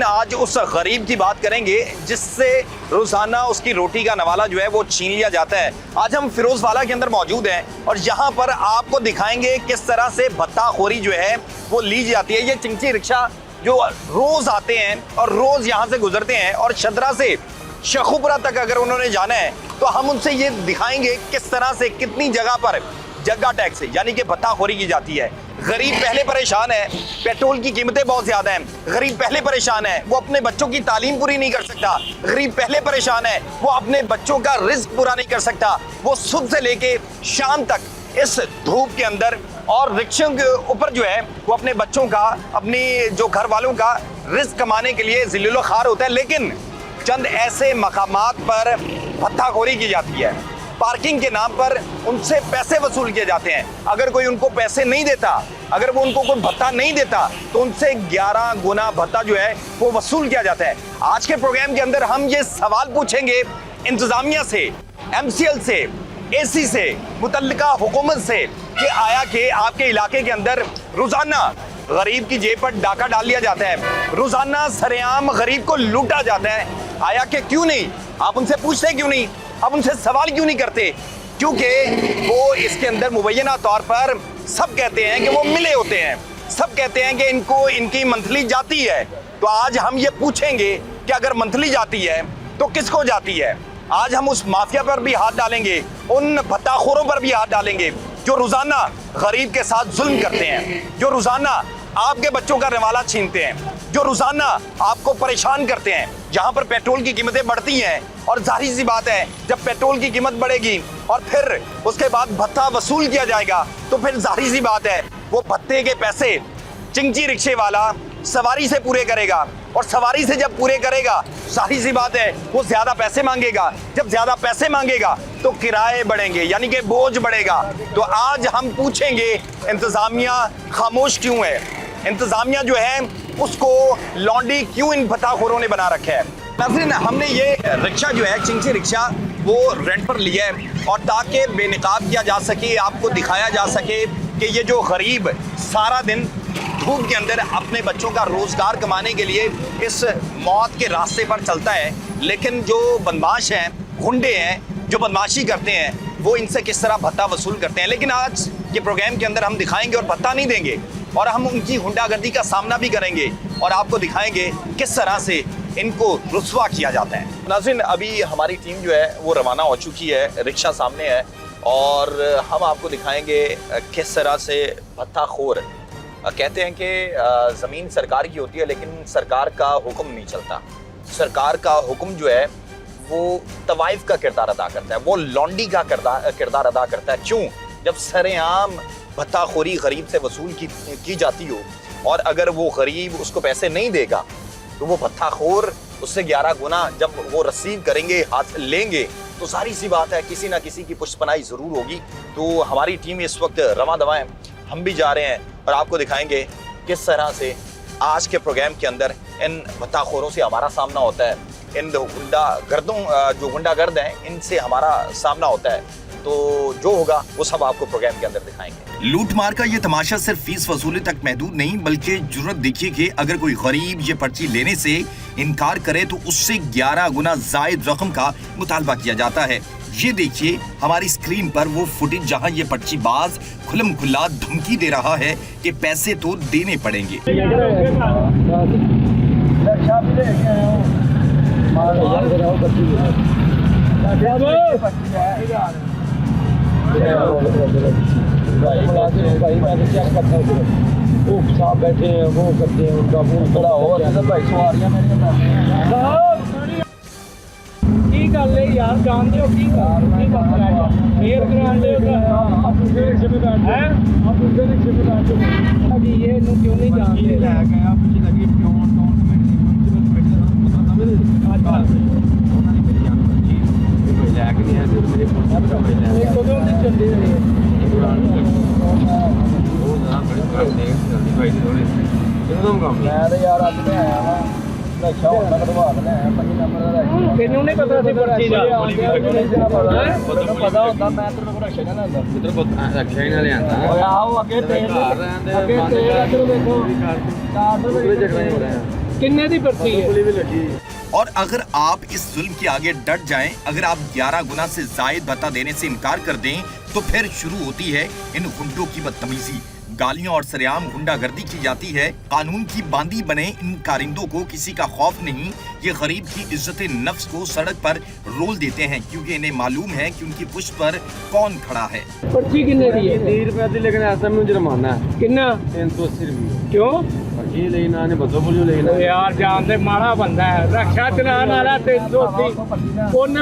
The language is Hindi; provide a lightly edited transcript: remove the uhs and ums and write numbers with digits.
आज उस गरीब की बात करेंगे जिससे रोजाना उसकी रोटी का नवाला जो है वो छीन लिया जाता है। आज हम फिरोजवाला के अंदर मौजूद हैं और यहाँ पर आपको दिखाएंगे किस तरह से भत्ताखोरी जो है वो ली जाती है। ये चिंची रिक्शा जो रोज आते हैं और रोज यहाँ से गुजरते हैं और शदरा से शेखुपुरा तक अगर उन्होंने जाना है तो हम उनसे ये दिखाएंगे किस तरह से कितनी जगह पर जगह टैक्स यानी कि भत्ताखोरी की जाती है। गरीब पहले परेशान है, पेट्रोल की कीमतें बहुत ज्यादा हैं। गरीब पहले परेशान है, वो अपने बच्चों की तालीम पूरी नहीं कर सकता। गरीब पहले परेशान है, वो अपने बच्चों का रिस्क पूरा नहीं कर सकता। वो सुबह से लेके शाम तक इस धूप के अंदर और रिक्शों के ऊपर जो है वो अपने बच्चों का, अपनी जो घर वालों का रिस्क कमाने के लिए जिल्लुल खार होता है। लेकिन चंद ऐसे मकामात पर भत्ताखोरी की जाती है, पार्किंग के नाम पर उनसे पैसे वसूल किए जाते हैं। अगर कोई उनको पैसे नहीं देता, अगर वो उनको कोई भत्ता नहीं देता तो उनसे 11 गुना भत्ता जो है वो वसूल किया जाता है। आज के प्रोग्राम के अंदर हम ये सवाल पूछेंगे इंतजामिया से, MCL से, AC से, मुतल्लिका हुकूमत से कि आया कि आपके इलाके के अंदर रोजाना गरीब की जेब पर डाका डाल लिया जाता है, रोजाना सरेआम गरीब को लूटा जाता है, आया कि क्यों नहीं? आप उनसे पूछते क्यों नहीं? आप उनसे सवाल क्यों नहीं करते? क्योंकि वो इसके अंदर मुबैना तौर पर सब कहते हैं कि वो मिले होते हैं, सब कहते हैं कि इनको इनकी मंथली जाती है। तो आज हम ये पूछेंगे कि अगर मंथली जाती है तो किसको जाती है। आज हम उस माफिया पर भी हाथ डालेंगे, उन भत्ताखोरों पर भी हाथ डालेंगे जो रोजाना गरीब के साथ जुल्म करते हैं, जो रोजाना आपके बच्चों का रवाला छीनते हैं, जो रोजाना आपको परेशान करते हैं। जहां पर पेट्रोल की कीमतें बढ़ती हैं और जाहिर सी बात है जब पेट्रोल की कीमत बढ़ेगी और फिर उसके बाद भत्ता वसूल किया जाएगा तो फिर जाहिर सी बात है वो भत्ते के पैसे चिंची रिक्शे वाला सवारी से पूरे करेगा और सवारी से जब पूरे करेगा जाहिर सी बात है वो ज्यादा पैसे मांगेगा। जब ज्यादा पैसे मांगेगा तो किराए बढ़ेंगे यानी कि बोझ बढ़ेगा। तो आज हम पूछेंगे इंतजामिया खामोश क्यों है, इंतजामिया जो है उसको लॉन्डी क्यों इन भत्ताखोरों ने बना रखा है। नाज़रीन, हमने ये रिक्शा जो है चिंची रिक्शा वो रेंट पर लिया है और ताकि बेनकाब किया जा सके, आपको दिखाया जा सके कि ये जो गरीब सारा दिन धूप के अंदर अपने बच्चों का रोजगार कमाने के लिए इस मौत के रास्ते पर चलता है, लेकिन जो बदमाश हैं, गुंडे हैं, जो बदमाशी करते हैं वो इनसे किस तरह भत्ता वसूल करते हैं। लेकिन आज के प्रोग्राम के अंदर हम दिखाएंगे और भत्ता नहीं देंगे और हम उनकी गुंडागर्दी का सामना भी करेंगे और आपको दिखाएंगे किस तरह से इनको रुस्वा किया जाता है। नाज़रीन, अभी हमारी टीम जो है वो रवाना हो चुकी है, रिक्शा सामने है और हम आपको दिखाएंगे किस तरह से भत्ताखोर कहते हैं कि ज़मीन सरकार की होती है लेकिन सरकार का हुक्म नहीं चलता। सरकार का हुक्म जो है वो तवाइफ का किरदार अदा करता है, वो लॉन्डी का किरदार अदा करता है। क्यों? जब सरेआम भत्ताखोरी गरीब से वसूल की जाती हो और अगर वो गरीब उसको पैसे नहीं देगा तो वो भत्ताखोर उससे 11 गुना जब वो रिसीव करेंगे, हाथ लेंगे तो सारी सी बात है किसी ना किसी की पुष्पनाई ज़रूर होगी। तो हमारी टीम इस वक्त रवां दवा है, हम भी जा रहे हैं और आपको दिखाएंगे किस तरह से आज के प्रोग्राम के अंदर इन भत्ताखोरों से हमारा सामना होता है, इन गुंडागर्दों जो गुंडागर्द हैं इनसे हमारा सामना होता है। तो जो होगा वो सब आपको प्रोग्राम के अंदर दिखाएंगे। लूटमार का ये तमाशा सिर्फ फीस वसूली तक महदूद नहीं बल्कि जुर्रत देखिए कि अगर कोई गरीब ये पर्ची लेने से इनकार करे तो उससे 11 गुना जायद रकम का मुतालबा किया जाता है। ये देखिए हमारी स्क्रीन पर वो फुटेज जहां ये पर्ची बाज खुल्लम खुल्ला धमकी दे रहा है कि पैसे तो देने पड़ेंगे। वो साहब बैठे हैं, वो करते हैं, उनका फोन खड़ा हो भाई सवारियां की गल है यार, जानते हो की फेयर कराने आप दूसरे रिक्शे में बैठ हैं, आप दूसरे रिक्शे में बैठ अभी ये क्यों नहीं जानते ले गए आप मुझे लगी क्यों टाउन कमेटी मतलब समझ उन्होंने मेरी जान बची कोई लेके नहीं है मेरे फोन एक कदम नहीं चलती है वो ना बड़े जल्दी भाई थोड़े एकदम काम मैं तो यार आज मैं आया हां अच्छा होता कटवा लेना है 25 नंबर ਦਾ ਤੈਨੂੰ ਨਹੀਂ ਪਤਾ ਸੀ ਪਰਚੀ ਦਾ ਮੈਨੂੰ ਪਤਾ ਹੁੰਦਾ ਮੈਂ ਤੈਨੂੰ ਰਕਸ਼ਾ ਨਾ ਲੈਂਦਾ ਇਧਰ ਰਕਸ਼ਾ ਹੀ ਨਾ ਲਿਆਂਦਾ ਓਏ ਆਓ ਅੱਗੇ ਤੇਲ ਅੱਗੇ ਤੇਲ ਇੱਧਰ ਦੇਖੋ 400 ਰੁਪਏ ਜਗ੍ਹਾ ਹੋ ਰਿਹਾ किन्ने दी पर्ची है? और अगर आप इस जुल्म के आगे डट जाएं, अगर आप 11 गुना से जायद भत्ता देने से इनकार कर दें, तो फिर शुरू होती है इन गुंडों की बदतमीजी। गालियां और सरेआम गुंडागर्दी की जाती है। कानून की बांदी बने इन कारिंदों को किसी का खौफ नहीं। ये गरीब की इज्जत नफ्स को सड़क पर रोल देते हैं, क्योंकि इन्हें मालूम है कि उनकी पुष्ट पर कौन खड़ा है। पर्ची किन्ने दी है? 30 रुपए दी, लेकिन ऐसा में जुर्माना है किन्ना? 380 रुपए। क्यों? पर्ची लेना ने बदो बोलियो लेना यार जान दे माड़ा बंदा है, रक्षा चलाने वाला 380 ਉਹਨੇ